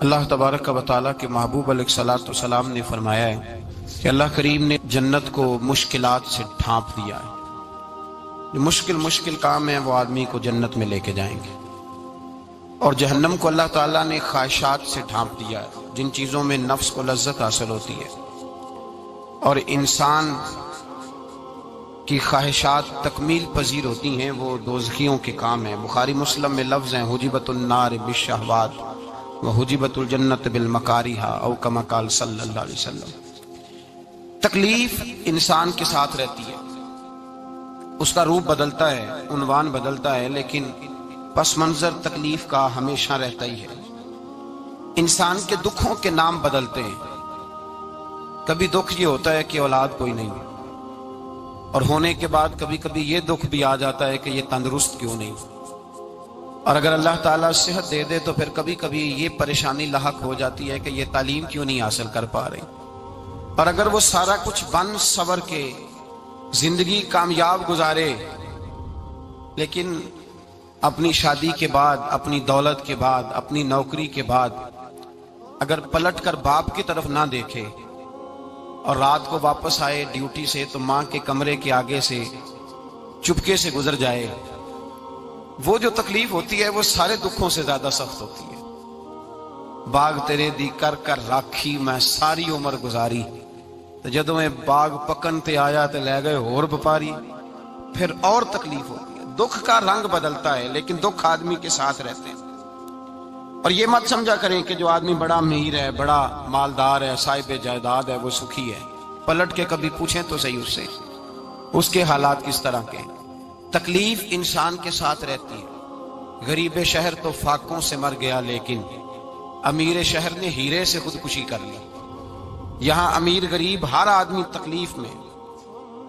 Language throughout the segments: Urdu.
اللہ تبارک و تعالیٰ کے محبوب علیہ الصلوۃ والسلام نے فرمایا ہے کہ اللہ کریم نے جنت کو مشکلات سے ڈھانپ دیا ہے۔ جو مشکل کام ہیں وہ آدمی کو جنت میں لے کے جائیں گے، اور جہنم کو اللہ تعالیٰ نے خواہشات سے ڈھانپ دیا ہے، جن چیزوں میں نفس کو لذت حاصل ہوتی ہے، اور انسان کی خواہشات تکمیل پذیر ہوتی ہیں، وہ دوزخیوں کے کام ہیں۔ بخاری مسلم میں لفظ ہیں حجبت النار بالشہوات وحجبت الجنت بالمکارہ، او کما قال صلی اللہ علیہ وسلم۔ تکلیف انسان کے ساتھ رہتی ہے، اس کا روپ بدلتا ہے، عنوان بدلتا ہے، لیکن پس منظر تکلیف کا ہمیشہ رہتا ہی ہے۔ انسان کے دکھوں کے نام بدلتے ہیں۔ کبھی دکھ یہ ہوتا ہے کہ اولاد کوئی نہیں، اور ہونے کے بعد کبھی کبھی یہ دکھ بھی آ جاتا ہے کہ یہ تندرست کیوں نہیں، اور اگر اللہ تعالیٰ صحت دے دے تو پھر کبھی کبھی یہ پریشانی لاحق ہو جاتی ہے کہ یہ تعلیم کیوں نہیں حاصل کر پا رہے۔ اور اگر وہ سارا کچھ بن سور کے زندگی کامیاب گزارے، لیکن اپنی شادی کے بعد، اپنی دولت کے بعد، اپنی نوکری کے بعد اگر پلٹ کر باپ کی طرف نہ دیکھے اور رات کو واپس آئے ڈیوٹی سے تو ماں کے کمرے کے آگے سے چپکے سے گزر جائے، وہ جو تکلیف ہوتی ہے وہ سارے دکھوں سے زیادہ سخت ہوتی ہے۔ باغ تیرے دی کر کر راکھی میں ساری عمر گزاری، تو جدوں میں باغ پکن تے آیا تے لے گئے ہور بپاری، پھر اور تکلیف ہوتی ہے۔ دکھ کا رنگ بدلتا ہے، لیکن دکھ آدمی کے ساتھ رہتے ہیں۔ اور یہ مت سمجھا کریں کہ جو آدمی بڑا امیر ہے، بڑا مالدار ہے، صاحب جائیداد ہے، وہ سکھی ہے۔ پلٹ کے کبھی پوچھیں تو صحیح اس سے، اس کے حالات کس طرح کے ہیں۔ تکلیف انسان کے ساتھ رہتی ہے۔ غریب شہر تو فاقوں سے مر گیا، لیکن امیر شہر نے ہیرے سے خودکشی کر لی۔ یہاں امیر غریب ہر آدمی تکلیف میں،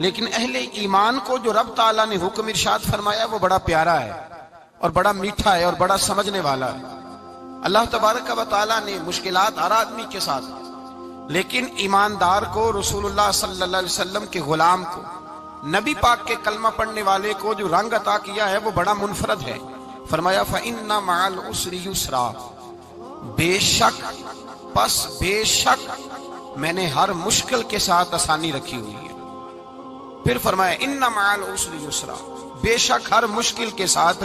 لیکن اہل ایمان کو جو رب تعالیٰ نے حکم ارشاد فرمایا وہ بڑا پیارا ہے، اور بڑا میٹھا ہے، اور بڑا سمجھنے والا ہے۔ اللہ تبارک و تعالیٰ نے مشکلات ہر آدمی کے ساتھ، لیکن ایماندار کو، رسول اللہ صلی اللہ علیہ وسلم کے غلام کو، نبی پاک کے کلمہ پڑھنے والے کو جو رنگ عطا کیا ہے وہ بڑا منفرد ہے۔ فرمایا فَإِنَّ مَعَ الْعُسْرِ يُسْرًا، بے شک میں نے ہر مشکل کے ساتھ آسانی رکھی ہوئی ہے۔ پھر فرمایا اِنَّ مَعَ الْعُسْرِ يُسْرًا، بے شک ہر مشکل کے ساتھ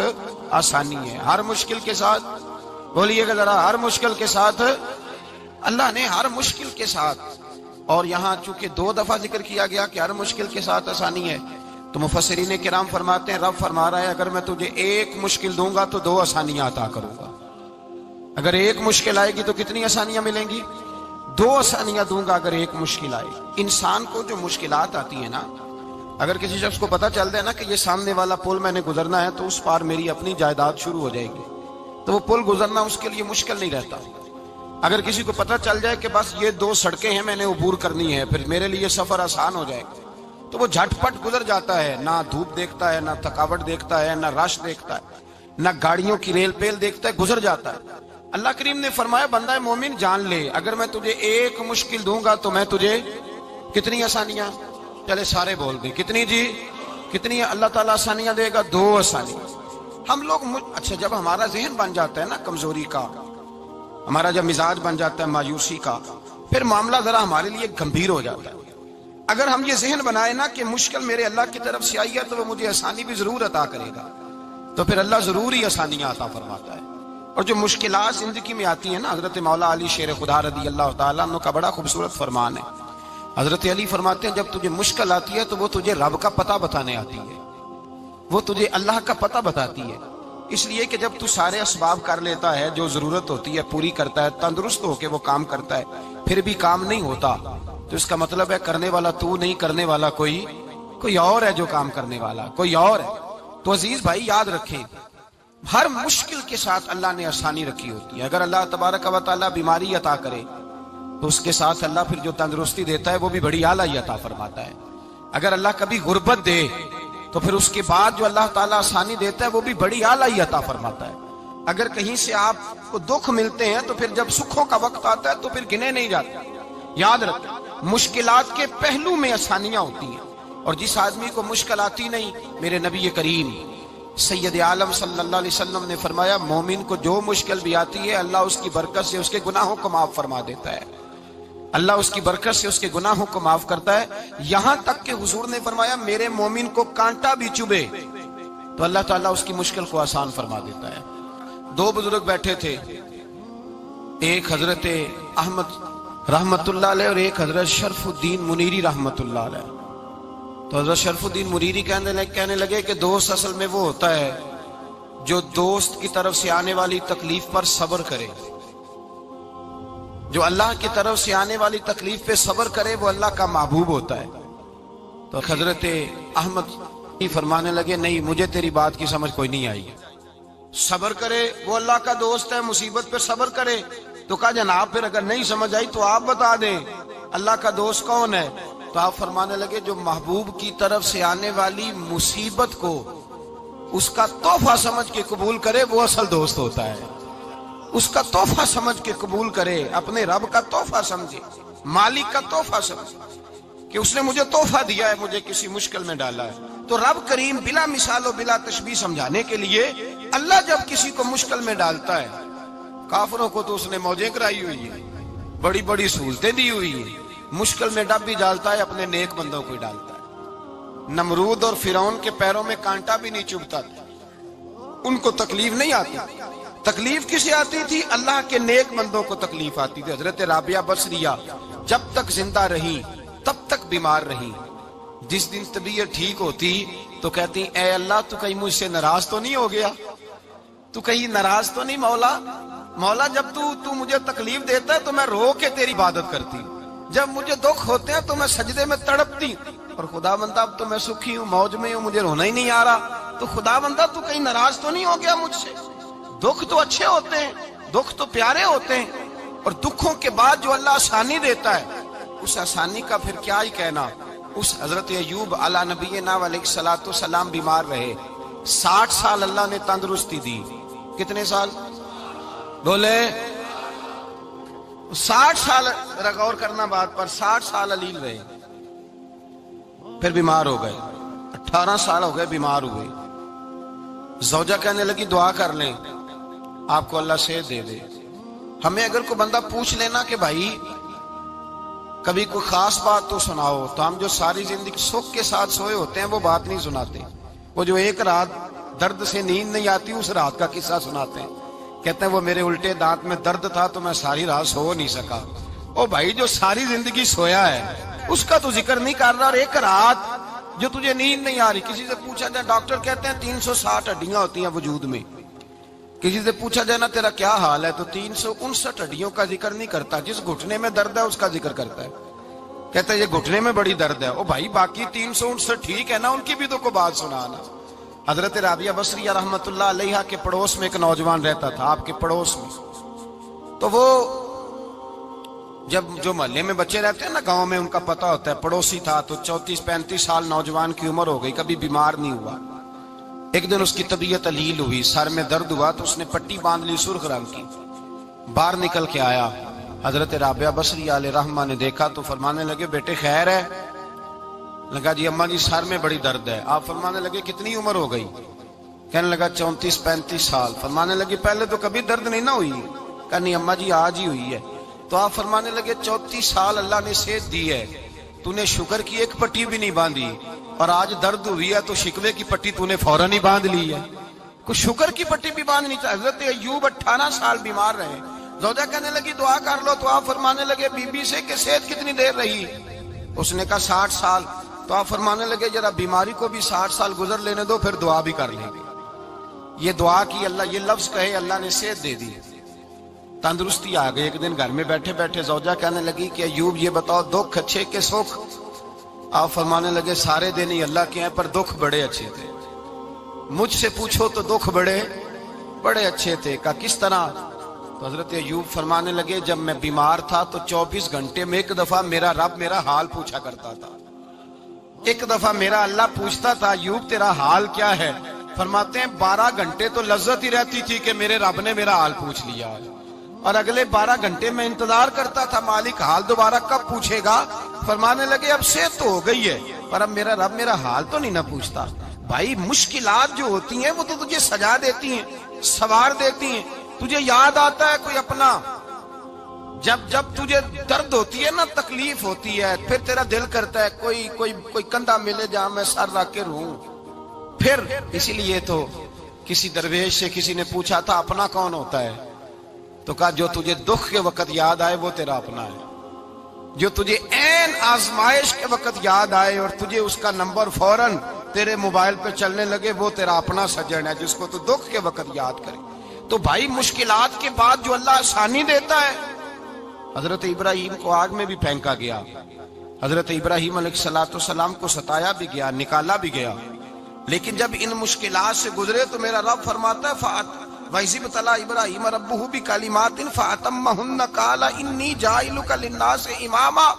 آسانی ہے۔ ہر مشکل کے ساتھ، بولیے گا ذرا، ہر مشکل کے ساتھ، اللہ نے ہر مشکل کے ساتھ۔ اور یہاں چونکہ 2 دفعہ ذکر کیا گیا کہ ہر مشکل کے ساتھ آسانی ہے، تو مفسرین کرام فرماتے ہیں رب فرما رہا ہے اگر میں تجھے 1 مشکل دوں گا تو 2 آسانیاں عطا کروں گا۔ اگر 1 مشکل آئے گی تو کتنی آسانیاں ملیں گی؟ 2 آسانیاں دوں گا اگر 1 مشکل آئے۔ انسان کو جو مشکلات آتی ہیں نا، اگر کسی شخص کو پتہ چل جائے نا کہ یہ سامنے والا پل میں نے گزرنا ہے تو اس پار میری اپنی جائیداد شروع ہو جائے گی، تو وہ پل گزرنا اس کے لیے مشکل نہیں رہتا۔ اگر کسی کو پتہ چل جائے کہ بس یہ 2 سڑکیں ہیں میں نے عبور کرنی ہے، پھر میرے لیے سفر آسان ہو جائے گا، تو وہ جھٹ پٹ گزر جاتا ہے، نہ دھوپ دیکھتا ہے، نہ تھکاوٹ دیکھتا ہے، نہ رش دیکھتا ہے، نہ گاڑیوں کی ریل پیل دیکھتا ہے، گزر جاتا ہے۔ اللہ کریم نے فرمایا بندہ مومن جان لے اگر میں تجھے 1 مشکل دوں گا تو میں تجھے کتنی آسانیاں، چلے سارے بول دیں کتنی جی، کتنی اللہ تعالیٰ آسانیاں دے گا؟ 2 آسانیاں۔ ہم لوگ اچھا جب ہمارا ذہن بن جاتا ہے نا کمزوری کا، ہمارا جب مزاج بن جاتا ہے مایوسی کا، پھر معاملہ ذرا ہمارے لیے گمبھیر ہو جاتا ہے۔ اگر ہم یہ ذہن بنائے نا کہ مشکل میرے اللہ کی طرف سے آئی ہے تو وہ مجھے آسانی بھی ضرور عطا کرے گا، تو پھر اللہ ضرور ہی آسانیاں عطا فرماتا ہے۔ اور جو مشکلات زندگی میں آتی ہیں نا، حضرت مولا علی شیر خدا رضی اللہ تعالیٰ عنہ کا بڑا خوبصورت فرمان ہے۔ حضرت علی فرماتے ہیں جب تجھے مشکل آتی ہے تو وہ تجھے رب کا پتہ بتانے آتی ہے، وہ تجھے اللہ کا پتہ بتاتی ہے۔ اس لیے کہ جب تو سارے اسباب کر لیتا ہے، جو ضرورت ہوتی ہے پوری کرتا ہے، تندرست ہو کے وہ کام کرتا ہے، پھر بھی کام نہیں ہوتا، تو اس کا مطلب ہے کرنے والا تو نہیں، کرنے والا کوئی اور ہے جو کام کرنے والا، کوئی اور ہے۔ تو عزیز بھائی یاد رکھیں ہر مشکل کے ساتھ اللہ نے آسانی رکھی ہوتی ہے۔ اگر اللہ تبارک و تعالیٰ بیماری عطا کرے تو اس کے ساتھ اللہ پھر جو تندرستی دیتا ہے وہ بھی بڑی اعلیٰ عطا فرماتا ہے۔ اگر اللہ کبھی غربت دے تو پھر اس کے بعد جو اللہ تعالیٰ آسانی دیتا ہے وہ بھی بڑی اعلیٰ عطا فرماتا ہے۔ اگر کہیں سے آپ کو دکھ ملتے ہیں تو پھر جب سکھوں کا وقت آتا ہے تو پھر گنے نہیں جاتے۔ یاد رکھیں مشکلات کے پہلو میں آسانیاں ہوتی ہیں، اور جس آدمی کو مشکل آتی نہیں، میرے نبی کریم سید عالم صلی اللہ علیہ وسلم نے فرمایا مومن کو جو مشکل بھی آتی ہے اللہ اس کی برکت سے اس کے گناہوں کو معاف فرما دیتا ہے، اللہ اس کی برکت سے اس کے گناہوں کو معاف کرتا ہے، یہاں تک کہ حضور نے فرمایا میرے مومن کو کانٹا بھی چبھے تو اللہ تعالیٰ اس کی مشکل کو آسان فرما دیتا ہے۔ دو بزرگ بیٹھے تھے، ایک حضرت احمد رحمت اللہ علیہ اور ایک حضرت شرف الدین منیری رحمت اللہ علیہ۔ تو حضرت شرف الدین منیری کہنے لگے کہ دوست اصل میں وہ ہوتا ہے جو دوست کی طرف سے آنے والی تکلیف پر صبر کرے، جو اللہ کی طرف سے آنے والی تکلیف پہ صبر کرے وہ اللہ کا محبوب ہوتا ہے۔ تو حضرت احمد فرمانے لگے نہیں مجھے تیری بات کی سمجھ کوئی نہیں آئی، صبر کرے وہ اللہ کا دوست ہے، مصیبت پہ صبر کرے۔ تو کہا جناب پھر اگر نہیں سمجھ آئی تو آپ بتا دیں اللہ کا دوست کون ہے؟ تو آپ فرمانے لگے جو محبوب کی طرف سے آنے والی مصیبت کو اس کا تحفہ سمجھ کے قبول کرے وہ اصل دوست ہوتا ہے، اس کا تحفہ سمجھ کے قبول کرے، اپنے رب کا تحفہ سمجھے، مالک کا تحفہ سمجھے کہ اس نے مجھے تحفہ دیا ہے، مجھے کسی مشکل میں ڈالا ہے۔ تو رب کریم بلا مثال و بلا تشبیہ سمجھانے کے لیے اللہ جب کسی کو مشکل میں ڈالتا ہے، کافروں کو تو اس نے موجیں کرائی ہوئی ہے، بڑی بڑی سہولتیں دی ہوئی ہیں، مشکل میں ڈب بھی ڈالتا ہے، اپنے نیک بندوں کو ہی ڈالتا ہے۔ نمرود اور فرعون کے پیروں میں کانٹا بھی نہیں چبھتا تھا، ان کو تکلیف نہیں آتی، تکلیف کسے آتی تھی؟ اللہ کے نیک بندوں کو تکلیف آتی تھی۔ حضرت رابعہ بصریہ جب تک زندہ رہی تب تک بیمار رہی، جس دن طبیعت ٹھیک ہوتی تو کہتی اے اللہ تو کہیں مجھ سے ناراض تو نہیں ہو گیا، تو کہیں ناراض تو نہیں مولا جب تو مجھے تکلیف دیتا ہے تو میں رو کے تیری عبادت کرتی، جب مجھے دکھ ہوتے ہیں تو میں سجدے میں تڑپتی، اور خدا بندہ اب تو میں سکھی ہوں، موج میں ہوں، مجھے رونا ہی نہیں آ رہا، تو خدا بندہ تو کہیں ناراض تو نہیں ہو گیا مجھ سے؟ دکھ تو اچھے ہوتے ہیں، دکھ تو پیارے ہوتے ہیں، اور دکھوں کے بعد جو اللہ آسانی دیتا ہے اس آسانی کا پھر کیا ہی کہنا۔ اس حضرت ایوب علی نبینا علیہ الصلوۃ والسلام بیمار رہے، 60 سال اللہ نے تندرستی دی۔ کتنے سال بولے؟ 60 سال، غور کرنا بات پر، 60 سال علیل رہے، پھر بیمار ہو گئے، 18 سال ہو گئے بیمار ہوئے۔ زوجہ کہنے لگی دعا کر لیں آپ کو اللہ صحت دے دے۔ ہمیں اگر کوئی بندہ پوچھ لینا کہ بھائی کبھی کوئی خاص بات تو سناؤ، تو ہم جو ساری زندگی سکھ کے ساتھ سوئے ہوتے ہیں وہ بات نہیں سناتے، وہ جو ایک رات درد سے نیند نہیں آتی اس رات کا قصہ سناتے ہیں، کہتے ہیں وہ میرے الٹے دانت میں درد تھا تو میں ساری رات سو نہیں سکا۔ او بھائی جو ساری زندگی سویا ہے اس کا تو ذکر نہیں کر رہا، اور ایک رات جو تجھے نیند نہیں آ رہی۔ کسی سے پوچھا جائے، ڈاکٹر کہتے ہیں 360 ہڈیاں ہوتی ہیں وجود میں، کسی سے پوچھا جائے نا تیرا کیا حال ہے تو 359 ہڈیوں کا ذکر نہیں کرتا، جس گھٹنے میں درد ہے اس کا ذکر کرتا ہے، کہتا ہے یہ گھٹنے میں بڑی درد ہے۔ او بھائی باقی 359 ٹھیک ہے نا، ان کی بھی تو کوئی بات سنانا۔ حضرت رابعہ بصریہ رحمت اللہ علیہ کے پڑوس میں ایک نوجوان رہتا تھا، آپ کے پڑوس میں، تو وہ جب جو محلے میں بچے رہتے ہیں نا گاؤں میں، ان کا پتہ ہوتا ہے، پڑوسی تھا تو 34-35 سال نوجوان کی عمر ہو گئی، کبھی بیمار نہیں ہوا۔ ایک دن اس کی طبیعت علیل ہوئی، سر میں درد ہوا تو اس نے پٹی باندھ لی سرخ رنگ کی، باہر نکل کے آیا، حضرت رابعہ بصریہ علیہ رحمہ نے دیکھا تو فرمانے لگے بیٹے خیر ہے؟ لگا جی اماں جی سر میں بڑی درد ہے۔ آپ فرمانے لگے کتنی عمر ہو گئی؟ کہنے لگا 34-35 سال۔ فرمانے لگے پہلے تو کبھی درد نہیں نہ ہوئی؟ کہا نہیں اماں جی آج ہی ہوئی ہے۔ تو آپ فرمانے لگے 34 سال اللہ نے صحت دی ہے، تو نے شکر کی ایک پٹی بھی نہیں باندھی، اور آج درد ہوئی ہے تو شکوے کی پٹی تو نے فوراً ہی باندھ لی ہے، کچھ شکر کی پٹی بھی باندھنی چاہیے۔ حضرت ایوب 18 سال بیمار رہے، زوجہ کہنے لگی دعا کر لو، تو آپ فرمانے لگے بی بی سے کہ صحت کتنی دیر رہی؟ اس نے کہا 60 سال۔ تو آپ فرمانے لگے ذرا بیماری کو بھی 60 سال گزر لینے دو پھر دعا بھی کر لیں گے۔ یہ دعا کی، اللہ یہ لفظ کہے اللہ نے صحت دے دی، تندرستی آ گئی۔ ایک دن گھر میں بیٹھے بیٹھے زوجہ کہنے لگی کہ ایوب یہ بتاؤ دکھ اچھے کہ سکھ؟ آپ فرمانے لگے سارے دن ہی اللہ کے ہیں پر دکھ بڑے اچھے تھے، مجھ سے پوچھو تو دکھ بڑے اچھے تھے۔ کہا کس طرح؟ تو حضرت ایوب فرمانے لگے جب میں بیمار تھا تو 24 گھنٹے میں ایک دفعہ میرا رب میرا حال پوچھا کرتا تھا، ایک دفعہ میرا اللہ پوچھتا تھا ایوب تیرا حال کیا ہے؟ فرماتے ہیں 12 گھنٹے تو لذت ہی رہتی تھی کہ میرے رب نے میرا حال پوچھ لیا، اور اگلے 12 گھنٹے میں انتظار کرتا تھا مالک حال دوبارہ کب پوچھے گا۔ فرمانے لگے اب صحت تو ہو گئی ہے پر اب میرا رب میرا حال تو نہیں نہ پوچھتا۔ بھائی مشکلات جو ہوتی ہیں وہ تو تجھے سجا دیتی ہیں، سوار دیتی ہیں. تجھے یاد آتا ہے کوئی اپنا، جب تجھے درد ہوتی ہے نا، تکلیف ہوتی ہے، پھر تیرا دل کرتا ہے کوئی کندھا ملے جہاں میں سر رکھ کے رہوں. پھر اسی لیے تو کسی درویش سے کسی نے پوچھا تھا اپنا کون ہوتا ہے، تو کہا جو تجھے دکھ کے وقت یاد آئے وہ تیرا اپنا ہے. جو تجھے عین آزمائش کے وقت یاد آئے اور تجھے اس کا نمبر فوراً تیرے موبائل پہ چلنے لگے، وہ تیرا اپنا سجن ہے جس کو تو دکھ کے وقت یاد کرے. تو بھائی مشکلات کے بعد جو اللہ آسانی دیتا ہے. حضرت ابراہیم کو آگ میں بھی پھینکا گیا، حضرت ابراہیم علیہ السلام کو ستایا بھی گیا، نکالا بھی گیا، لیکن جب ان مشکلات سے گزرے تو میرا رب فرماتا ہے وَإِذِ ابْتَلَىٰ إِبْرَاهِيمَ رَبُّهُ بِكَلِمَاتٍ فَأَتَمَّهُنَّ قَالَ إِنِّي جَاعِلُكَ لِلنَّاسِ إِمَامًا.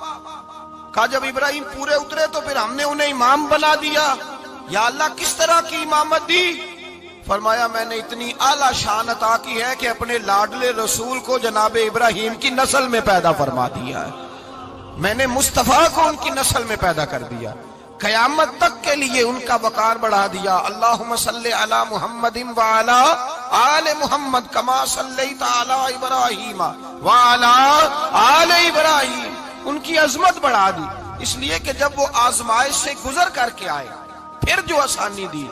کہا جب ابراہیم پورے اترے تو پھر ہم نے انہیں امام بنا دیا. یا اللہ کس طرح کی امامت دی؟ فرمایا میں نے اتنی اعلیٰ شان عطا کی ہے کہ اپنے لاڈلے رسول کو جناب ابراہیم کی نسل میں پیدا فرما دیا ہے. میں نے مصطفیٰ کو ان کی نسل میں پیدا کر دیا، قیامت تک کے لیے ان کا وقار بڑھا دیا. اللہم صلی علی محمد وعلی آل محمد کما صلیت علی ابراہیم وعلی آل ابراہیم. ان کی عظمت بڑھا دی، اس لیے کہ جب وہ آزمائش سے گزر کر کے آئے پھر جو آسانی دی.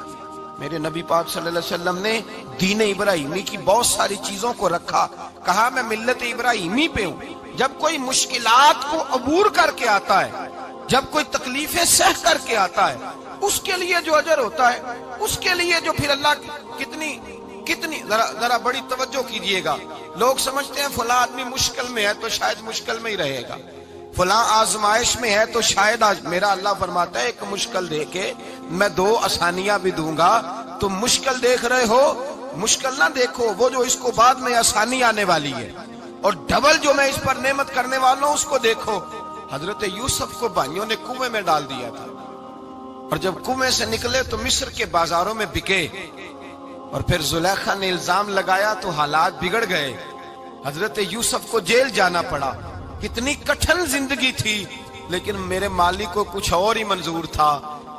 میرے نبی پاک صلی اللہ علیہ وسلم نے دین ابراہیمی کی بہت ساری چیزوں کو رکھا، کہا میں ملت ابراہیمی پہ ہوں. جب کوئی مشکلات کو عبور کر کے آتا ہے، جب کوئی تکلیفیں سہ کر کے آتا ہے، اس کے لیے جو اجر ہوتا ہے، اس کے لیے جو پھر اللہ کتنی ذرا بڑی توجہ کیجئے گا. لوگ سمجھتے ہیں فلاں آدمی مشکل میں ہے تو شاید مشکل میں ہی رہے گا، فلاں آزمائش میں ہے تو شاید میرا اللہ فرماتا ہے ایک مشکل دے کے میں 2 آسانیاں بھی دوں گا. تم مشکل دیکھ رہے ہو، مشکل نہ دیکھو، وہ جو اس کو بعد میں آسانی آنے والی ہے، اور ڈبل جو میں اس پر نعمت کرنے والا ہوں اس کو دیکھو. حضرت یوسف کو بھائیوں نے کنویں میں ڈال دیا تھا، اور جب کنویں سے نکلے تو مصر کے بازاروں میں بکے، اور پھر زلیخا نے الزام لگایا تو حالات بگڑ گئے. حضرت یوسف کو جیل جانا پڑا. کتنی کٹھن زندگی تھی، لیکن میرے مالک کو کچھ اور ہی منظور تھا.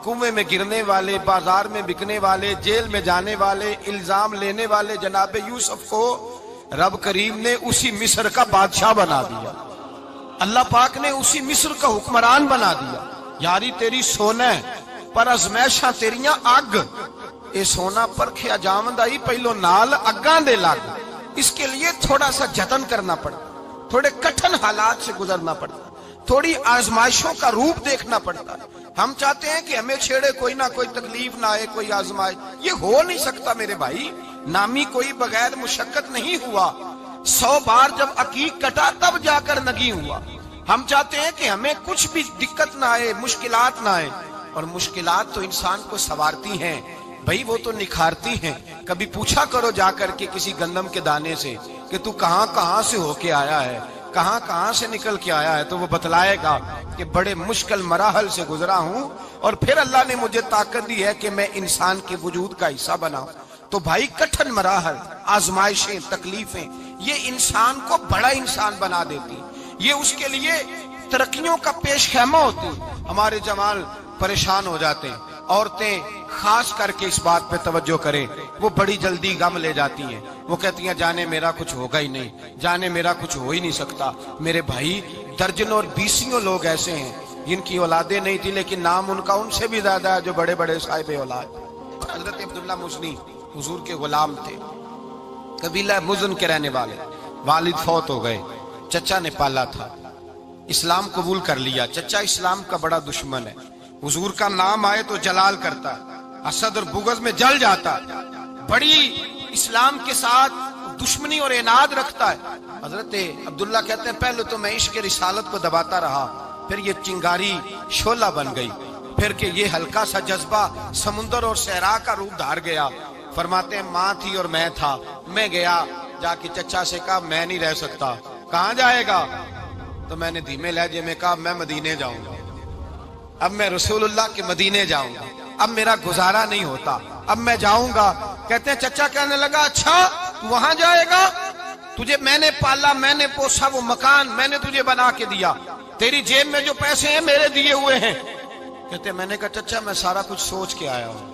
کنویں میں گرنے والے، بازار میں بکنے والے، جیل میں جانے والے، الزام لینے والے جناب یوسف کو رب کریم نے اسی مصر کا بادشاہ بنا دیا. اللہ پاک نے اسی مصر کا حکمران بنا دیا. یاری تیری سونا پر ازمیشاں تیریاں اگ، اے سونا پرکھیا جاوند آئی پہلو نال اگاں دے لگ. اس کے لیے تھوڑا سا جتن کرنا پڑتا، تھوڑے کٹھن حالات سے گزرنا پڑتا، تھوڑی آزمائشوں کا روپ دیکھنا پڑتا. ہم چاہتے ہیں کہ ہمیں چھیڑے کوئی نہ کوئی تکلیف نہ آئے، کوئی آزمائش. یہ ہو نہیں سکتا میرے بھائی. نامی کوئی بغیر مشقت نہیں ہوا. 100 بار جب عقیق کٹا تب جا کر نگی ہوا. ہم چاہتے ہیں کہ ہمیں کچھ بھی دقت نہ آئے، مشکلات نہ آئے. اور مشکلات تو انسان کو سنوارتی ہیں بھائی، وہ تو نکھارتی ہیں. کبھی پوچھا کرو جا کر کے کسی گندم کے دانے سے کہ تو کہاں سے ہو کے آیا ہے، کہاں سے نکل کے آیا ہے، تو وہ بتلائے گا کہ بڑے مشکل مراحل سے گزرا ہوں، اور پھر اللہ نے مجھے طاقت دی ہے کہ میں انسان کے وجود کا حصہ بناؤں. تو بھائی کٹھن مراحل، آزمائشیں، تکلیفیں، یہ انسان کو بڑا انسان بنا دیتی، یہ اس کے لیے ترقیوں کا پیش خیمہ ہوتی. ہمارے جوان پریشان ہو جاتے ہیں، عورتیں خاص کر کے اس بات پہ توجہ کریں، وہ بڑی جلدی غم لے جاتی ہیں. وہ کہتی ہیں جانے میرا کچھ ہوگا ہی نہیں، جانے میرا کچھ ہو ہی نہیں سکتا. میرے بھائی درجنوں اور بیسیوں لوگ ایسے ہیں جن کی اولادیں نہیں تھی لیکن نام ان کا ان سے بھی زیادہ ہے جو بڑے بڑے صاحب اولاد. حضرت عبداللہ مزنی حضور کے غلام تھے، قبیلہ مزن کے رہنے والے. والد فوت ہو گئے، چچا نے پالا تھا، اسلام قبول کر لیا. چچا اسلام کا بڑا دشمن ہے، حضور کا نام آئے تو جلال کرتا، حسد اور بغض میں جل جاتا، بڑی اسلام کے ساتھ دشمنی اور عناد رکھتا ہے. حضرت عبداللہ کہتے ہیں پہلے تو میں عشق رسالت کو دباتا رہا، پھر یہ چنگاری شعلہ بن گئی، پھر کہ یہ ہلکا سا جذبہ سمندر اور صحرا کا روپ دھار گیا. فرماتے ہیں ماں تھی اور میں تھا. میں گیا جا کے چچا سے کہا میں نہیں رہ سکتا. کہاں جائے گا؟ تو میں نے دھیمے لہجے میں کہا میں مدینے جاؤں گا، اب میں رسول اللہ کے مدینے جاؤں گا، اب میرا گزارا نہیں ہوتا، اب میں جاؤں گا. کہتے ہیں چچا کہنے لگا اچھا تو وہاں جائے گا؟ تجھے میں نے پالا، میں نے پوسا، وہ مکان میں نے تجھے بنا کے دیا، تیری جیب میں جو پیسے ہیں میرے دیے ہوئے ہیں. کہتے ہیں میں نے کہا چچا میں سارا کچھ سوچ کے آیا ہوں،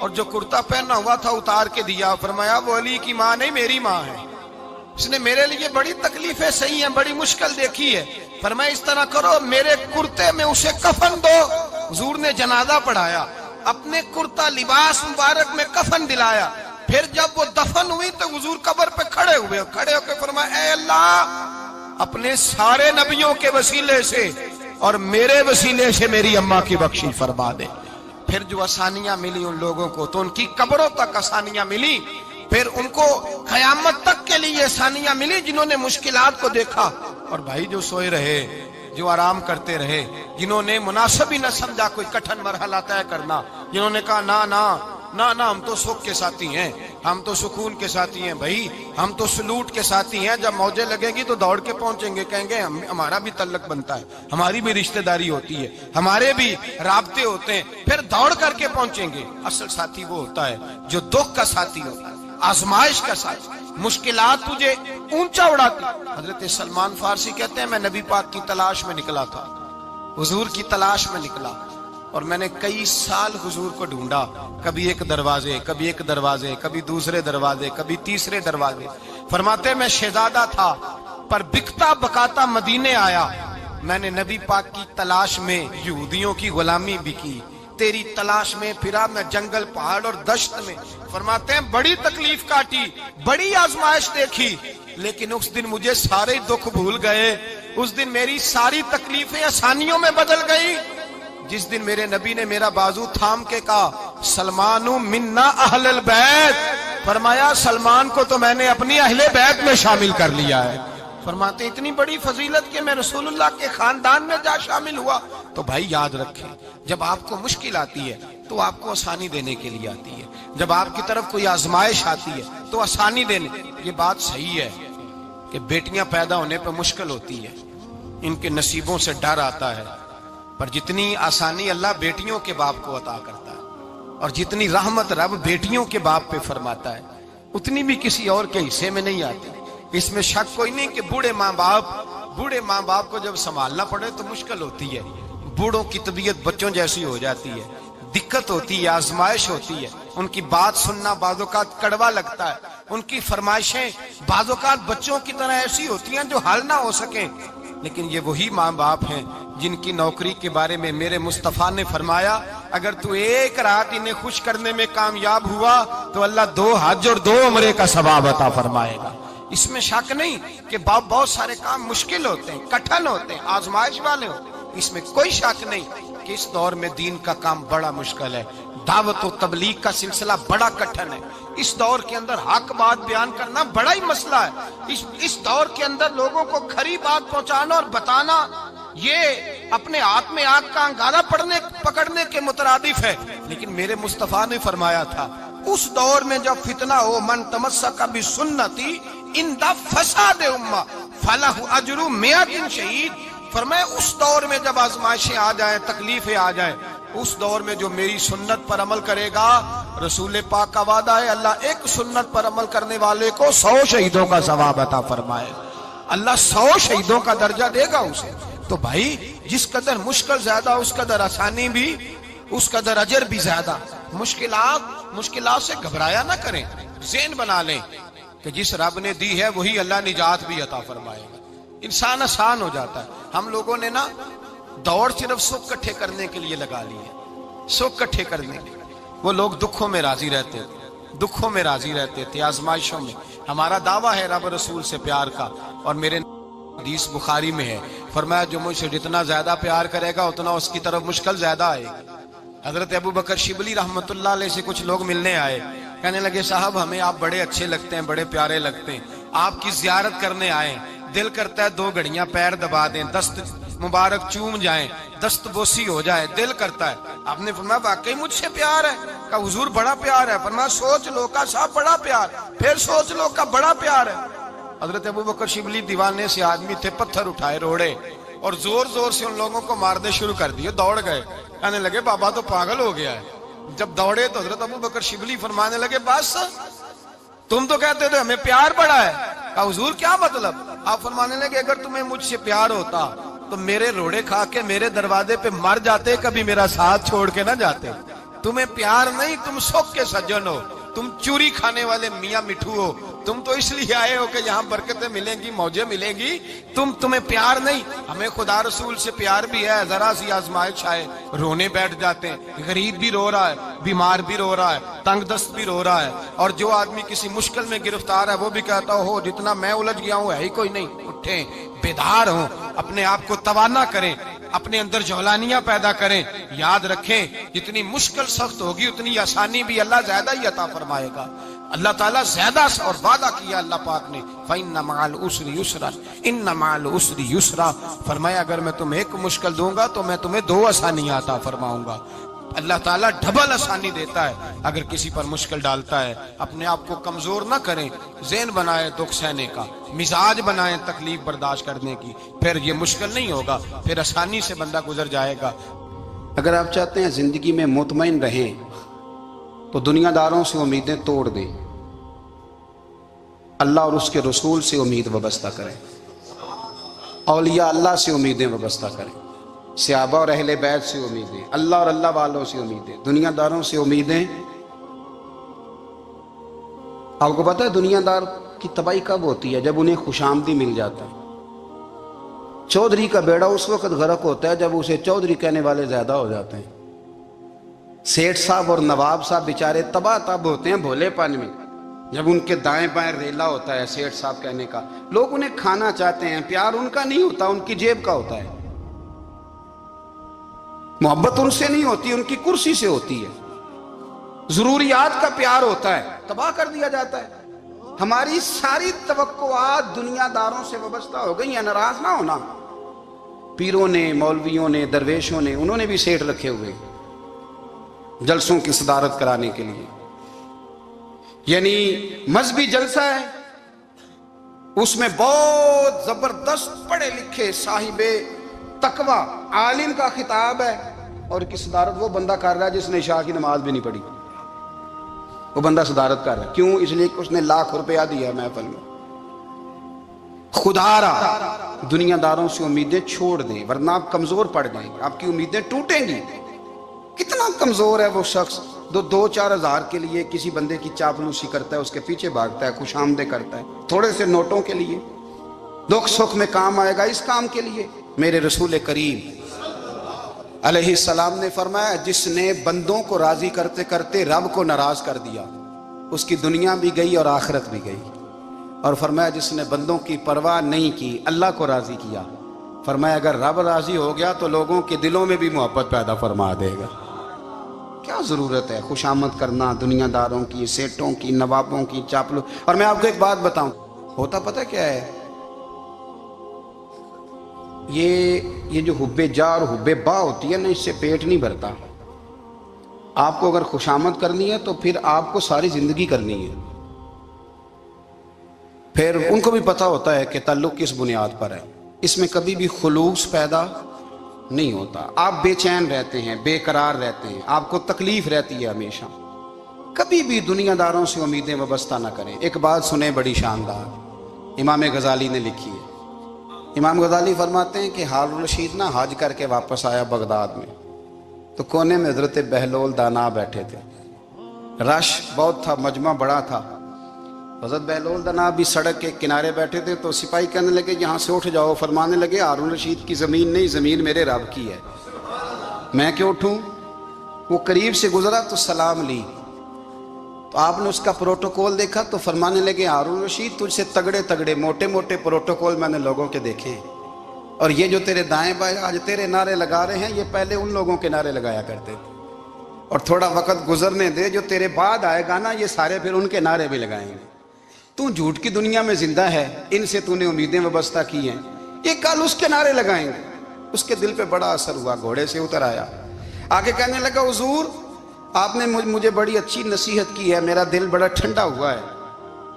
اور جو کرتا پہنا ہوا تھا اتار کے دیا. فرمایا وہ علی کی ماں نہیں میری ماں ہے, اس نے میرے لیے بڑی تکلیفیں سہی ہیں, بڑی مشکل دیکھی ہے. فرمایا اس طرح کرو میرے کرتے میں اسے کفن دو. حضور نے جنازہ پڑھایا, اپنے کرتا لباس مبارک میں کفن دلایا. پھر جب وہ دفن ہوئی تو حضور قبر پہ کھڑے ہوئے, کھڑے ہو کے فرمایا اے اللہ اپنے سارے نبیوں کے وسیلے سے اور میرے وسیلے سے میری اماں کی بخشش فرما دے. پھر جو آسانیاں ملی ان لوگوں کو تو ان کی قبروں تک آسانیاں ملی, پھر ان کو قیامت تک کے لیے آسانیاں ملی جنہوں نے مشکلات کو دیکھا. اور بھائی جو سوئے رہے, جو آرام کرتے رہے, جنہوں نے مناسب ہی نہ سمجھا کوئی کٹھن مرحلہ طے کرنا, جنہوں نے کہا نا نا نا نا ہم تو سکھ کے ساتھی ہیں, ہم تو سکون کے ساتھی ہیں, بھائی ہم تو سلوٹ کے ساتھی ہیں, جب موجیں لگے گی تو دوڑ کے پہنچیں گے, کہیں گے ہمارا بھی تعلق بنتا ہے, ہماری بھی رشتہ داری ہوتی ہے, ہمارے بھی رابطے ہوتے ہیں, پھر دوڑ کر کے پہنچیں گے. اصل ساتھی وہ ہوتا ہے جو دکھ کا ساتھی ہوتا ہے, آزمائش کا ساتھی, مشکلات تجھے اونچا اڑاتی. حضرت سلمان فارسی کہتے ہیں میں نبی پاک کی تلاش میں نکلا تھا, حضور کی تلاش میں نکلا, اور میں نے کئی سال حضور کو ڈھونڈا, کبھی ایک دروازے, کبھی ایک دروازے, کبھی دوسرے دروازے, کبھی تیسرے دروازے. فرماتے میں شہزادہ تھا پر بکتا بکاتا مدینے آیا, میں نے نبی پاک کی تلاش میں یہودیوں کی غلامی بھی کی, تیری تلاش میں پھرا میں جنگل پہاڑ اور دشت میں. فرماتے ہیں بڑی تکلیف کاٹی, بڑی آزمائش دیکھی, لیکن اس دن مجھے سارے دکھ بھول گئے, اس دن میری ساری تکلیفیں آسانیوں میں بدل گئی. جس دن میرے نبی نے میرا بازو تھام کے کہا سلمانو منا اہل البیت, فرمایا سلمان کو تو میں نے اپنی اہل بیت میں شامل کر لیا ہے. فرماتے اتنی بڑی فضیلت کہ میں رسول اللہ کے خاندان میں جا شامل ہوا. تو بھائی یاد رکھیں, جب آپ کو مشکل آتی ہے تو آپ کو آسانی دینے کے لیے آتی ہے, جب آپ کی طرف کوئی آزمائش آتی ہے تو آسانی دینے. یہ بات صحیح ہے کہ بیٹیاں پیدا ہونے پہ مشکل ہوتی ہے, ان کے نصیبوں سے ڈر آتا ہے, پر جتنی آسانی اللہ بیٹیوں کے باپ کو عطا کرتا ہے اور جتنی رحمت رب بیٹیوں کے باپ پہ فرماتا ہے اتنی بھی کسی اور کے حصے میں نہیں آتی. اس میں شک کوئی نہیں کہ بوڑھے ماں باپ کو جب سنبھالنا پڑے تو مشکل ہوتی ہے. بوڑھوں کی طبیعت بچوں جیسی ہو جاتی ہے, دقت ہوتی ہے, آزمائش ہوتی ہے, ان کی بات سننا بعض اوقات کڑوا لگتا ہے, ان کی فرمائشیں بعض اوقات بچوں کی طرح ایسی ہوتی ہیں جو حل نہ ہو سکیں. لیکن یہ وہی ماں باپ ہیں جن کی نوکری کے بارے میں میرے مصطفیٰ نے فرمایا اگر تو ایک رات انہیں خوش کرنے میں کامیاب ہوا تو اللہ 2 حج اور 2 عمرے کا ثواب عطا فرمائے گا. اس میں شک نہیں کہ بہت سارے کام مشکل ہوتے ہیں, کٹھن ہوتے ہیں, آزمائش والے ہوتے ہیں, اس میں کوئی شک نہیں کہ اس دور میں دین کا کام بڑا مشکل ہے, دعوت و تبلیغ کا سلسلہ بڑا کٹھن ہے. اس دور کے اندر حق بات بیان کرنا بڑا ہی مسئلہ ہے. اس دور کے اندر لوگوں کو کھری بات پہنچانا اور بتانا یہ اپنے ہاتھ میں آگ کا انگارہ پکڑنے کے مترادف ہے. لیکن میرے مصطفیٰ نے فرمایا تھا اس دور میں جب فتنہ ہو من تمسک بسنتی اندہ فساد امہ فلہ اجر 100 شہید. فرمایا اس دور میں جب آزمائشیں آ جائیں, تکلیفیں آ جائیں, اس دور میں جو میری سنت پر عمل کرے گا, رسول پاک کا وعدہ ہے اللہ ایک سنت پر عمل کرنے والے کو 100 شہیدوں کا ثواب عطا فرمائے. اللہ 100 شہیدوں کا درجہ دے گا اسے. تو بھائی جس قدر مشکل زیادہ اس قدر آسانی بھی, اس قدر اجر بھی زیادہ. مشکلات سے گھبرایا نہ کریں, ذہن بنا لیں کہ جس رب نے دی ہے وہی اللہ نجات بھی عطا فرمائے گا. انسان آسان ہو جاتا ہے. ہم لوگوں نے نا دوڑ صرف سکھ کٹھے کرنے کے لیے لگا لی ہے, سکھ کٹھے کرنے کے. وہ لوگ دکھوں میں راضی رہتے تھے, آزمائشوں میں. ہمارا دعویٰ ہے رب رسول سے پیار کا, اور میرے حدیث بخاری میں ہے فرمایا جو مجھ سے جتنا زیادہ پیار کرے گا اتنا اس کی طرف مشکل زیادہ آئے گی. حضرت ابو بکر شبلی رحمت اللہ علیہ سے کچھ لوگ ملنے آئے, کہنے لگے صاحب ہمیں آپ بڑے اچھے لگتے ہیں, بڑے پیارے لگتے ہیں, آپ کی زیارت کرنے آئے, دل کرتا ہے 2 گھڑیاں پیر دبا دیں, دست مبارک چوم جائیں, دست بوسی ہو جائے, دل کرتا ہے. آپ نے فرمایا واقعی مجھ سے پیار ہے؟ کہا حضور بڑا پیار ہے. فرمایا سوچ لو کا صاحب بڑا پیار, پھر سوچ لو کا بڑا پیار ہے. حضرت ابو بکر شبلی دیوانے سے آدمی تھے, پتھر اٹھائے روڑے اور زور زور سے ان لوگوں کو مارنے شروع کر دیے. دوڑ گئے, کہنے لگے بابا تو پاگل ہو گیا ہے. جب دوڑے تو حضرت ابو بکر شبلی فرمانے لگے بس تم تو کہتے تھے ہمیں پیار بڑا ہے. کہا حضور کیا مطلب؟ آپ فرمانے لگے اگر تمہیں مجھ سے پیار ہوتا تو میرے روڑے کھا کے میرے دروازے پہ مر جاتے, کبھی میرا ساتھ چھوڑ کے نہ جاتے. تمہیں پیار نہیں، تم سوک کے سجن ہو، تم چوری کھانے والے میاں مٹھو ہو، تم تو اس لیے آئے ہو کہ یہاں برکتیں ملیں گی، موجیں ملیں گی، تمہیں پیار نہیں۔ ہمیں خدا رسول سے پیار بھی ہے، ذرا سی آزمائش آئے رونے بیٹھ جاتے ہیں، غریب بھی رو رہا ہے، بیمار بھی رو رہا ہے، تنگ دست بھی رو رہا ہے، اور جو آدمی کسی مشکل میں گرفتار ہے وہ بھی کہتا ہو جتنا میں الجھ گیا ہوں ہے ہی کوئی نہیں۔ اٹھیں، بیدار ہوں، اپنے آپ کو توانا کریں، اپنے اندر جولانیاں پیدا کریں۔ یاد رکھیں جتنی مشکل سخت ہوگی اتنی آسانی بھی اللہ زیادہ ہی عطا فرمائے گا۔ اللہ تعالیٰ زیادہ اور وعدہ کیا اللہ پاک نے، فَإِنَّ مَعَ الْعُسْرِ يُسْرًا إِنَّ مَعَ الْعُسْرِ يُسْرًا، فرمایا اگر میں تمہیں ایک مشکل دوں گا تو میں تمہیں دو آسانیاں عطا فرماؤں گا۔ اللہ تعالیٰ ڈبل آسانی دیتا ہے اگر کسی پر مشکل ڈالتا ہے۔ اپنے آپ کو کمزور نہ کریں، ذہن بنائیں دکھ سہنے کا، مزاج بنائیں تکلیف برداشت کرنے کی، پھر یہ مشکل نہیں ہوگا، پھر آسانی سے بندہ گزر جائے گا۔ اگر آپ چاہتے ہیں زندگی میں مطمئن رہیں تو دنیا داروں سے امیدیں توڑ دیں، اللہ اور اس کے رسول سے امید وابستہ کریں، اولیاء اللہ سے امیدیں وابستہ کریں، صحابہ اور اہل بیت سے امیدیں، اللہ اور اللہ والوں سے امیدیں، دنیا داروں سے امیدیں۔ آپ کو پتہ ہے دنیا دار کی تباہی کب ہوتی ہے؟ جب انہیں خوش آمدی مل جاتا ہے۔ چودھری کا بیڑا اس وقت غرق ہوتا ہے جب اسے چودھری کہنے والے زیادہ ہو جاتے ہیں۔ سیٹھ صاحب اور نواب صاحب بیچارے تباہ تب ہوتے ہیں بھولے پن میں، جب ان کے دائیں بائیں ریلا ہوتا ہے سیٹھ صاحب کہنے کا، لوگ انہیں کھانا چاہتے ہیں، پیار ان کا نہیں ہوتا، ان کی جیب کا ہوتا ہے، محبت ان سے نہیں ہوتی، ان کی کرسی سے ہوتی ہے، ضروریات کا پیار ہوتا ہے، تباہ کر دیا جاتا ہے۔ ہماری ساری توقعات دنیا داروں سے وابستہ ہو گئی ہیں، ناراض نہ ہونا۔ پیروں نے، مولویوں نے، درویشوں نے، انہوں نے بھی سیٹ رکھے ہوئے جلسوں کی صدارت کرانے کے لیے، یعنی مذہبی جلسہ ہے، اس میں بہت زبردست پڑھے لکھے صاحب تقوی عالم کا خطاب ہے، اور کی صدارت وہ بندہ کر رہا ہے جس نے عشاء کی نماز بھی نہیں پڑھی، وہ بندہ صدارت کر رہا ہے۔ کیوں؟ اس لیے کہ اس نے لاکھ روپیہ دیا محفل میں۔ خدا را دنیا داروں سے امیدیں چھوڑ دیں ورنہ آپ کمزور پڑ جائیں گے، آپ کی امیدیں ٹوٹیں گی۔ کتنا کمزور ہے وہ شخص جو 2-4 ہزار کے لیے کسی بندے کی چاپلوسی کرتا ہے، اس کے پیچھے بھاگتا ہے، خوش آمدیں کرتا ہے تھوڑے سے نوٹوں کے لیے، دکھ سکھ میں کام آئے گا اس کام کے لیے۔ میرے رسول کریم علیہ السلام نے فرمایا جس نے بندوں کو راضی کرتے کرتے رب کو ناراض کر دیا اس کی دنیا بھی گئی اور آخرت بھی گئی، اور فرمایا جس نے بندوں کی پرواہ نہیں کی اللہ کو راضی کیا، فرمایا اگر رب راضی ہو گیا تو لوگوں کے دلوں میں بھی محبت پیدا فرما دے گا۔ کیا ضرورت ہے خوش آمد کرنا دنیا داروں کی، سیٹوں کی، نوابوں کی، چاپلو۔ اور میں آپ کو ایک بات بتاؤں، ہوتا پتہ کیا ہے، یہ جو حب جا اور حب با ہوتی ہے نا، اس سے پیٹ نہیں بھرتا۔ آپ کو اگر خوش آمد کرنی ہے تو پھر آپ کو ساری زندگی کرنی ہے۔ پھر ان کو بھی پتہ ہوتا ہے کہ تعلق کس بنیاد پر ہے، اس میں کبھی بھی خلوص پیدا نہیں ہوتا۔ آپ بے چین رہتے ہیں، بے قرار رہتے ہیں، آپ کو تکلیف رہتی ہے ہمیشہ۔ کبھی بھی دنیا داروں سے امیدیں وابستہ نہ کریں۔ ایک بات سنیں بڑی شاندار، امام غزالی نے لکھی ہے۔ امام غزالی فرماتے ہیں کہ ہارون الرشید نہ حج کر کے واپس آیا بغداد میں، تو کونے میں حضرت بہلول دانا بیٹھے تھے، رش بہت تھا، مجمع بڑا تھا۔ حضرت بہلول دانا بھی سڑک کے کنارے بیٹھے تھے، تو سپاہی کہنے لگے یہاں سے اٹھ جاؤ، فرمانے لگے ہارون الرشید کی زمین نہیں، زمین میرے رب کی ہے، میں کیوں اٹھوں؟ وہ قریب سے گزرا تو سلام لی، تو آپ نے اس کا پروٹوکول دیکھا تو فرمانے لگے ہارون الرشید تجھ سے تگڑے تگڑے موٹے موٹے پروٹوکول میں نے لوگوں کے دیکھے ہیں، اور یہ جو تیرے دائیں بائیں آج تیرے نعرے لگا رہے ہیں یہ پہلے ان لوگوں کے نعرے لگایا کرتے تھے، اور تھوڑا وقت گزرنے دے، جو تیرے بعد آئے گا نا یہ سارے پھر ان کے نعرے بھی لگائیں گے۔ تو جھوٹ کی دنیا میں زندہ ہے، ان سے تو نے امیدیں وابستہ کی ہیں، یہ کل اس کے نعرے لگائیں گے۔ اس کے دل پہ بڑا اثر ہوا، گھوڑے سے اتر آیا، آگے کہنے لگا حضور آپ نے مجھے بڑی اچھی نصیحت کی ہے، میرا دل بڑا ٹھنڈا ہوا ہے،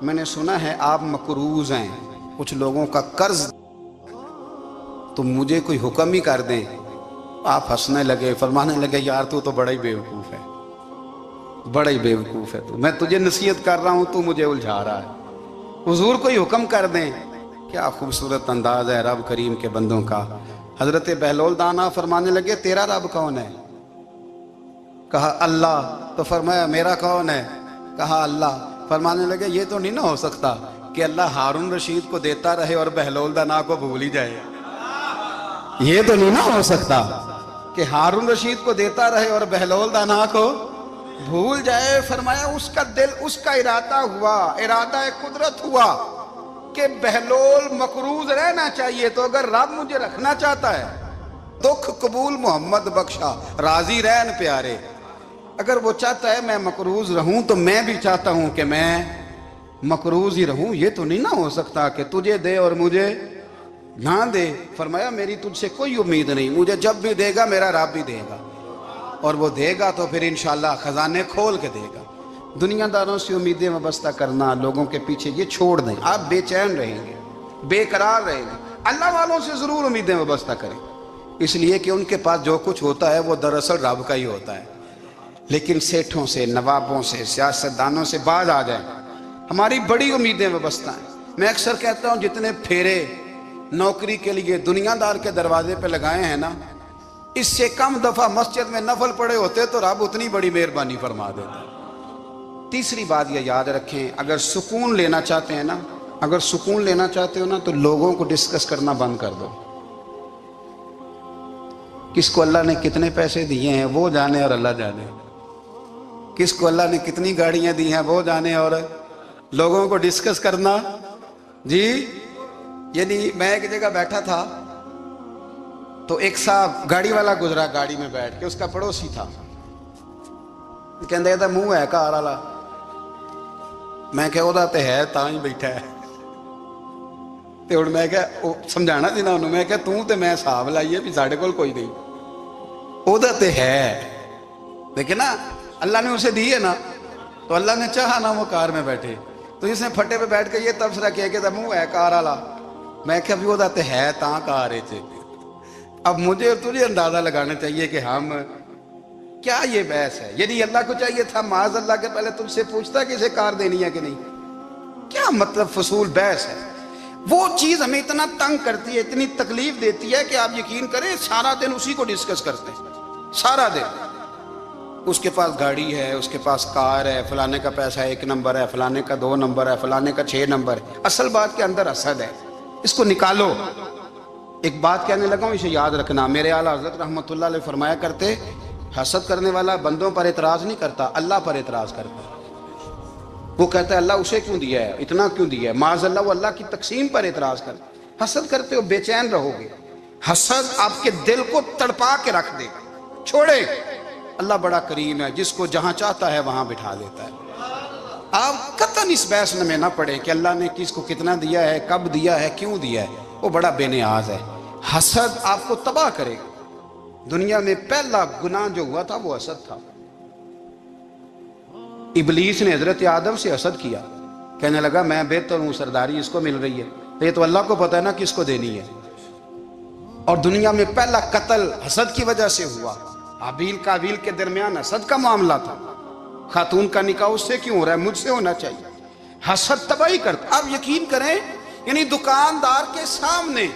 میں نے سنا ہے آپ مقروض ہیں، کچھ لوگوں کا قرض، تو مجھے کوئی حکم ہی کر دیں۔ آپ ہنسنے لگے، فرمانے لگے یار تو بڑا ہی بیوقوف ہے، بڑا ہی بیوقوف ہے تو، میں تجھے نصیحت کر رہا ہوں تو مجھے الجھا رہا ہے، حضور کوئی حکم کر دیں۔ کیا خوبصورت انداز ہے رب کریم کے بندوں کا۔ حضرت بہلول دانا فرمانے لگے تیرا رب کون ہے؟ کہا اللہ، تو فرمایا میرا کون ہے؟ کہا اللہ۔ فرمانے لگے یہ تو نہیں نہ ہو سکتا کہ اللہ ہارون رشید کو دیتا رہے اور بہلول دانا کو بھول ہی جائے۔ یہ تو نہیں نہ ہو سکتا کہ ہارون رشید کو دیتا رہے اور بہلول دانا کو بھول جائے۔ فرمایا اس کا دل، اس کا ارادہ ہوا، ارادہ قدرت ہوا کہ بہلول مقروض رہنا چاہیے، تو اگر رب مجھے رکھنا چاہتا ہے، دکھ قبول محمد بخشا راضی رہن پیارے، اگر وہ چاہتا ہے میں مقروض رہوں تو میں بھی چاہتا ہوں کہ میں مقروض ہی رہوں۔ یہ تو نہیں نہ ہو سکتا کہ تجھے دے اور مجھے نہ دے۔ فرمایا میری تجھ سے کوئی امید نہیں، مجھے جب بھی دے گا میرا رب بھی دے گا، اور وہ دے گا تو پھر انشاءاللہ خزانے کھول کے دے گا۔ دنیا داروں سے امیدیں وابستہ کرنا، لوگوں کے پیچھے، یہ چھوڑ دیں، آپ بے چین رہیں گے، بے قرار رہیں گے۔ اللہ والوں سے ضرور امیدیں وابستہ کریں، اس لیے کہ ان کے پاس جو کچھ ہوتا ہے وہ دراصل رب کا ہی ہوتا ہے۔ لیکن سیٹھوں سے، نوابوں سے، سیاستدانوں سے باز آ جائیں، ہماری بڑی امیدیں وابستہ ہیں۔ میں اکثر کہتا ہوں جتنے پھیرے نوکری کے لیے دنیا دار کے دروازے پہ لگائے ہیں نا، اس سے کم دفعہ مسجد میں نفل پڑے ہوتے تو رب اتنی بڑی مہربانی فرما دیتا۔ تیسری بات یہ یاد رکھیں، اگر سکون لینا چاہتے ہیں نا، اگر سکون لینا چاہتے ہو نا، تو لوگوں کو ڈسکس کرنا بند کر دو۔ کس کو اللہ نے کتنے پیسے دیے ہیں وہ جانے اور اللہ جانے، کس کو اللہ نے کتنی گاڑیاں دی ہیں وہ جانے، اور لوگوں کو ڈسکس کرنا جی۔ یعنی میں ایک جگہ بیٹھا تھا تو ایک صاحب گاڑی والا گزرا، گاڑی میں بیٹھ کے، اس کا پڑوسی تھا، کہندے منہ ہے کار والا، میں کہ وہ تے ہے تاں ہی بیٹھا ہے، تے ہن میں کہ سمجھانا سی نا انہوں، میں کہ توں تے میں حساب لائیے بھی ساڈے کول کوئی نہیں، وہ تے ہے، لیکن نا اللہ نے اسے دی ہے نا، تو اللہ نے چاہا نا وہ کار میں بیٹھے، تو اس نے پھٹے پہ بیٹھ کے یہ تبصرہ کیا کہ منہ ہے کار والا، میں کہ ابھی وہ تے ہے تاں کار ہے۔ اب مجھے اور تجھے اندازہ لگانا چاہیے کہ ہم کیا یہ بحث ہے؟ یعنی اللہ کو چاہیے تھا معاذ اللہ کے پہلے تم سے پوچھتا کہ اسے کار دینی ہے کہ نہیں، کیا مطلب فضول بحث ہے؟ وہ چیز ہمیں اتنا تنگ کرتی ہے، اتنی تکلیف دیتی ہے کہ آپ یقین کریں سارا دن اسی کو ڈسکس کرتے ہیں، سارا دن۔ اس کے پاس گاڑی ہے، اس کے پاس کار ہے، فلانے کا پیسہ 1 نمبر ہے، فلانے کا 2 نمبر ہے، فلانے کا 6 نمبر ہے۔ اصل بات کے اندر حسد ہے، اس کو نکالو۔ ایک بات کہنے لگا ہوں، اسے یاد رکھنا، میرے اعلیٰ حضرت رحمۃ اللہ علیہ فرمایا کرتے، حسد کرنے والا بندوں پر اعتراض نہیں کرتا، اللہ پر اعتراض کرتا ہے۔ وہ کہتا ہے اللہ اسے کیوں دیا ہے، اتنا کیوں دیا ہے، معاذ اللہ وہ اللہ کی تقسیم پر اعتراض کرتا ہے۔ حسد کرتے ہو بے چین رہو گے، حسد آپ کے دل کو تڑپا کے رکھ دے گا۔ چھوڑے، اللہ بڑا کریم ہے، جس کو جہاں چاہتا ہے وہاں بٹھا دیتا ہے۔ آپ قطعاً اس بحث میں نہ پڑے کہ اللہ نے کس کو کتنا دیا ہے، کب دیا ہے، کیوں دیا ہے، وہ بڑا بے نیاز ہے۔ حسد آپ کو تباہ کرے گا۔ دنیا میں پہلا گناہ جو ہوا تھا وہ حسد تھا۔ ابلیس نے حضرت آدم سے حسد کیا، کہنے لگا میں بہتر ہوں، سرداری اس کو مل رہی ہے، یہ تو اللہ کو پتہ ہے نا کس کو دینی ہے۔ اور دنیا میں پہلا قتل حسد کی وجہ سے ہوا۔ حابیل قابیل کے درمیان حسد کا معاملہ تھا، خاتون کا نکاح اس سے کیوں ہو رہا ہے، مجھ سے ہونا چاہیے۔ حسد تباہی کرتا۔ آپ یقین کریں، یعنی دکاندار کے سامنے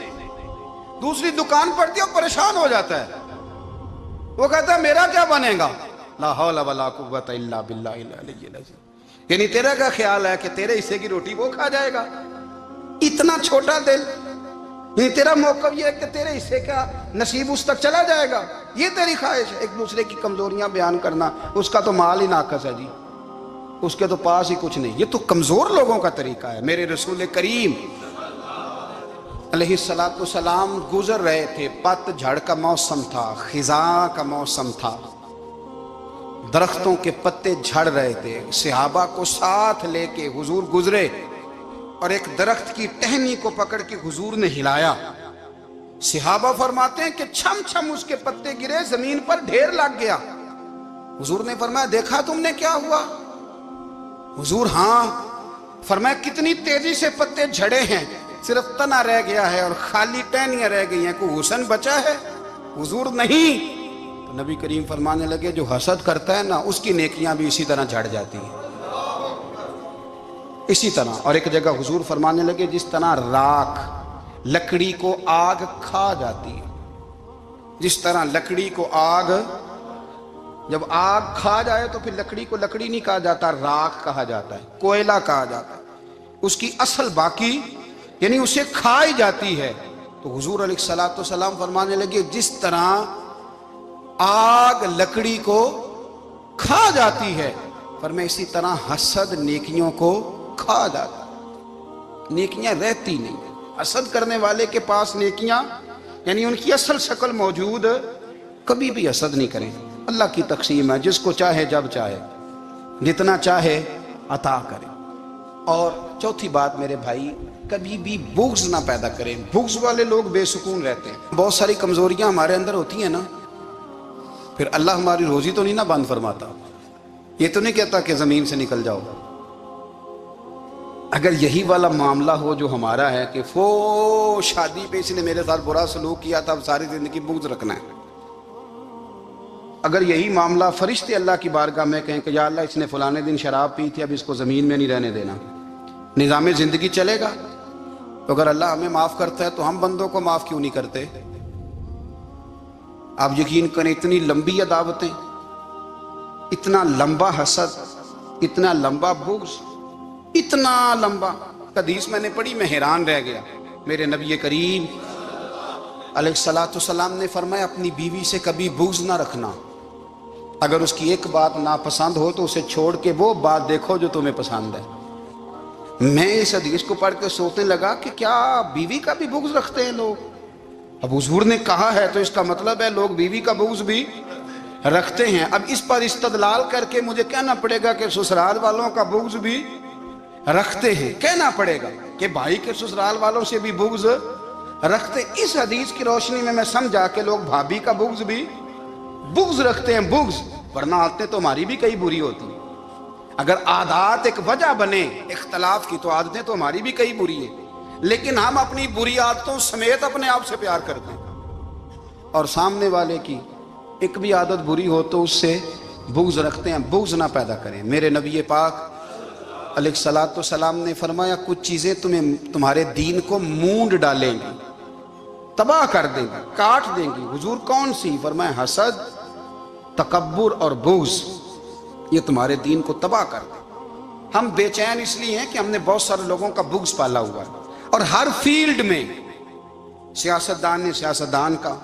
دوسری دکان پڑتی ہے اور پریشان ہو جاتا ہے، وہ کہتا ہے میرا کیا بنے گا، لا حول ولا قوت الا باللہ العلی العظیم۔ یعنی تیرا کیا خیال ہے کہ تیرے حصے کی روٹی وہ کھا جائے گا؟ اتنا چھوٹا دل، یعنی تیرا موقف یہ ہے کہ تیرے حصے کا نصیب اس تک چلا جائے گا، یہ تیری خواہش ہے۔ ایک دوسرے کی کمزوریاں بیان کرنا، اس کا تو مال ہی ناقص ہے جی، اس کے تو پاس ہی کچھ نہیں، یہ تو کمزور لوگوں کا طریقہ ہے۔ میرے رسول کریم علیہ السلام گزر رہے تھے، پت جھڑ کا موسم تھا، خزاں کا موسم تھا، درختوں کے پتے جھڑ رہے تھے، صحابہ کو ساتھ لے کے حضور گزرے اور ایک درخت کی ٹہنی کو پکڑ کے حضور نے ہلایا۔ صحابہ فرماتے ہیں کہ چھم چھم اس کے پتے گرے، زمین پر ڈھیر لگ گیا۔ حضور نے فرمایا دیکھا تم نے کیا ہوا؟ حضور ہاں۔ فرمایا کتنی تیزی سے پتے جھڑے ہیں، صرف تنا رہ گیا ہے اور خالی ٹہنیاں رہ گئی ہیں، کوئی حسن بچا ہے؟ حضور نہیں۔ تو نبی کریم فرمانے لگے جو حسد کرتا ہے نا اس کی نیکیاں بھی اسی طرح جھڑ جاتی ہیں، اسی طرح۔ اور ایک جگہ حضور فرمانے لگے جس طرح راکھ لکڑی کو آگ کھا جاتی ہے، جس طرح لکڑی کو آگ جب آگ کھا جائے تو پھر لکڑی کو لکڑی نہیں کہا جاتا، راکھ کہا جاتا ہے، کوئلہ کہا جاتا ہے، اس کی اصل باقی یعنی اسے کھائی جاتی ہے۔ تو حضور علیہ الصلوۃ والسلام فرمانے لگے جس طرح آگ لکڑی کو کھا جاتی ہے، فرمایا اسی طرح حسد نیکیوں کو کھا جاتا ہے، نیکیاں رہتی نہیں۔ حسد کرنے والے کے پاس نیکیاں یعنی ان کی اصل شکل موجود، کبھی بھی حسد نہیں کریں۔ اللہ کی تقسیم ہے، جس کو چاہے جب چاہے جتنا چاہے عطا کرے۔ اور چوتھی بات میرے بھائی، کبھی بھی بغض نہ پیدا کریں۔ بغض والے لوگ بے سکون رہتے ہیں۔ بہت ساری کمزوریاں ہمارے اندر ہوتی ہیں نا، پھر اللہ ہماری روزی تو نہیں نہ بند فرماتا، یہ تو نہیں کہتا کہ زمین سے نکل جاؤ۔ اگر یہی والا معاملہ ہو جو ہمارا ہے کہ شادی پہ اس نے میرے ساتھ برا سلوک کیا تھا، اب ساری زندگی بغض رکھنا ہے، اگر یہی معاملہ فرشتے اللہ کی بارگاہ میں کہیں کہ یا اللہ اس نے فلانے دن شراب پی تھی، اب اس کو زمین میں نہیں رہنے دینا، نظام زندگی چلے گا؟ تو اگر اللہ ہمیں معاف کرتا ہے تو ہم بندوں کو معاف کیوں نہیں کرتے؟ آپ یقین کریں، اتنی لمبی عداوتیں، اتنا لمبا حسد، اتنا لمبا بغض، اتنا لمبا۔ حدیث میں نے پڑھی، میں حیران رہ گیا۔ میرے نبی کریم علیہ الصلوۃ والسلام نے فرمایا اپنی بیوی سے کبھی بغض نہ رکھنا، اگر اس کی ایک بات ناپسند ہو تو اسے چھوڑ کے وہ بات دیکھو جو تمہیں پسند ہے۔ میں اس حدیث کو پڑھ کے سوچنے لگا کہ کیا بیوی کا بھی بغض رکھتے ہیں لوگ؟ اب حضور نے کہا ہے تو اس کا مطلب ہے لوگ بیوی کا بغض بھی رکھتے ہیں۔ اب اس پر استدلال کر کے مجھے کہنا پڑے گا کہ سسرال والوں کا بغض بھی رکھتے ہیں، کہنا پڑے گا کہ بھائی کے سسرال والوں سے بھی بغض رکھتے۔ اس حدیث کی روشنی میں سمجھا کہ لوگ بھابھی کا بغض بھی بغض رکھتے ہیں، بغض، ورنہ عادتیں تو ہماری بھی کئی بری ہوتی ہیں۔ اگر عادات ایک وجہ بنے اختلاف کی تو عادتیں تو ہماری بھی کئی بری ہیں، لیکن ہم اپنی بری عادتوں سمیت اپنے آپ سے پیار کرتے ہیں، اور سامنے والے کی ایک بھی عادت بری ہو تو اس سے بغض رکھتے ہیں۔ بغض نہ پیدا کریں۔ میرے نبی پاک علیہ الصلوۃ والسلام نے فرمایا کچھ چیزیں تمہارے دین کو مونڈ ڈالیں گی، تباہ کر دیں گی، کاٹ دیں گی۔ حضور کون سی؟ فرمایا حسد، تکبر اور بغض، یہ تمہارے دین کو تباہ کر دیں۔ ہم بے چین اس لیے ہیں کہ ہم نے بہت سارے لوگوں کا بغض پالا ہوا ہے، اور ہر فیلڈ میں سیاستدان نے سیاستدان کا،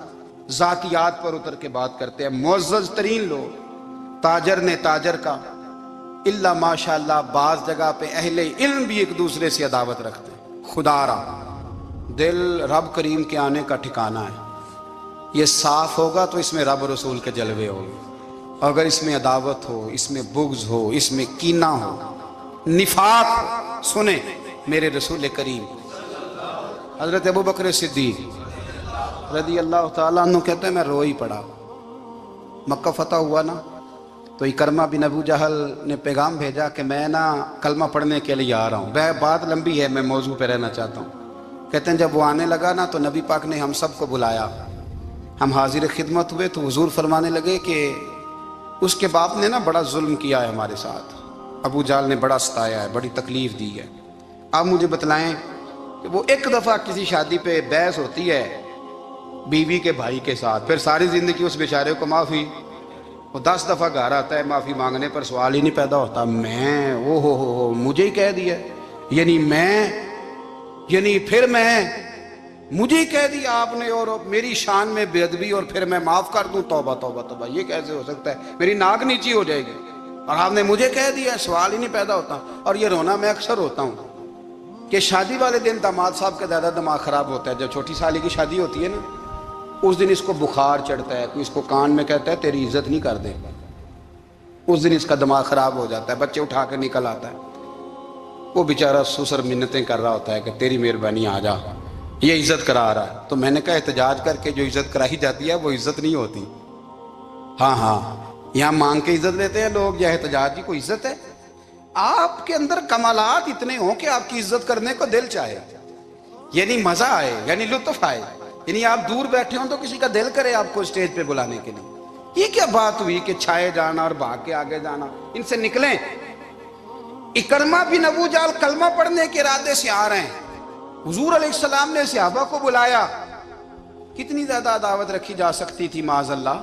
ذاتیات پر اتر کے بات کرتے ہیں، معزز ترین لوگ، تاجر نے تاجر کا، اللہ ماشاءاللہ بعض جگہ پہ اہل علم بھی ایک دوسرے سے عداوت رکھتے ہیں۔ خدا را دل رب کریم کے آنے کا ٹھکانہ ہے، یہ صاف ہوگا تو اس میں رب رسول کے جلوے ہوں گے، اگر اس میں عداوت ہو، اس میں بغض ہو، اس میں کینہ ہو، نفاق ہو۔ سنیں میرے رسول کریم حضرت ابو بکر صدیق رضی اللہ تعالیٰ عنہ کہتے ہیں میں رو ہی پڑا۔ مکہ فتح ہوا نا، تو اکرمہ بن ابو جہل نے پیغام بھیجا کہ میں نا کلمہ پڑھنے کے لیے آ رہا ہوں۔ بات لمبی ہے، میں موضوع پہ رہنا چاہتا ہوں۔ کہتے ہیں جب وہ آنے لگا نا تو نبی پاک نے ہم سب کو بلایا، ہم حاضر خدمت ہوئے تو حضور فرمانے لگے کہ اس کے باپ نے نا بڑا ظلم کیا ہے ہمارے ساتھ، ابو جہل نے بڑا ستایا ہے، بڑی تکلیف دی ہے۔ آپ مجھے بتلائیں کہ وہ ایک دفعہ کسی شادی پہ بحث ہوتی ہے بیوی کے بھائی کے ساتھ، پھر ساری زندگی اس بیچارے کو معافی، وہ 10 دفعہ گھر آتا ہے معافی مانگنے پر سوال ہی نہیں پیدا ہوتا، میں او ہو مجھے ہی کہہ دیا، پھر مجھے ہی کہہ دیا آپ نے، اور میری شان میں بے ادبی، اور پھر میں معاف کر دوں؟ توبہ توبہ توبہ، یہ کیسے ہو سکتا ہے؟ میری ناک نیچی ہو جائے گی، اور آپ نے مجھے کہہ دیا، سوال ہی نہیں پیدا ہوتا۔ اور یہ رونا میں اکثر ہوتا ہوں کہ شادی والے دن داماد صاحب کا زیادہ دماغ خراب ہوتا ہے۔ جب چھوٹی سالی کی شادی ہوتی ہے نا، اس دن اس کو بخار چڑھتا ہے، کوئی اس کو کان میں کہتا ہے تیری عزت نہیں کر دے، اس دن اس کا دماغ خراب ہو جاتا ہے، بچے اٹھا کے نکل آتا ہے، وہ بیچارہ سسر منتیں کر رہا ہوتا ہے کہ تیری مہربانی آ جا، یہ عزت کرا رہا ہے۔ تو میں نے کہا احتجاج کر کے جو عزت کرائی جاتی ہے وہ عزت نہیں ہوتی۔ ہاں یہاں مانگ کے عزت لیتے ہیں لوگ، یا احتجاج کی کوئی عزت ہے؟ آپ کے اندر کمالات اتنے ہوں کہ آپ کی عزت کرنے کو دل چاہے، یعنی مزہ آئے، یعنی لطف آئے، یعنی آپ دور بیٹھے ہوں تو کسی کا دل کرے آپ کو اسٹیج پہ بلانے کے لیے۔ یہ کیا بات ہوئی کہ چھائے جانا اور بھاگ کے آگے جانا؟ ان سے نکلیں۔ اکرمہ بن ابو جہل کلمہ پڑھنے کے ارادے سے آ رہے ہیں، حضور علیہ السلام نے صحابہ کو بلایا، کتنی زیادہ عداوت رکھی جا سکتی تھی معاذ اللہ؟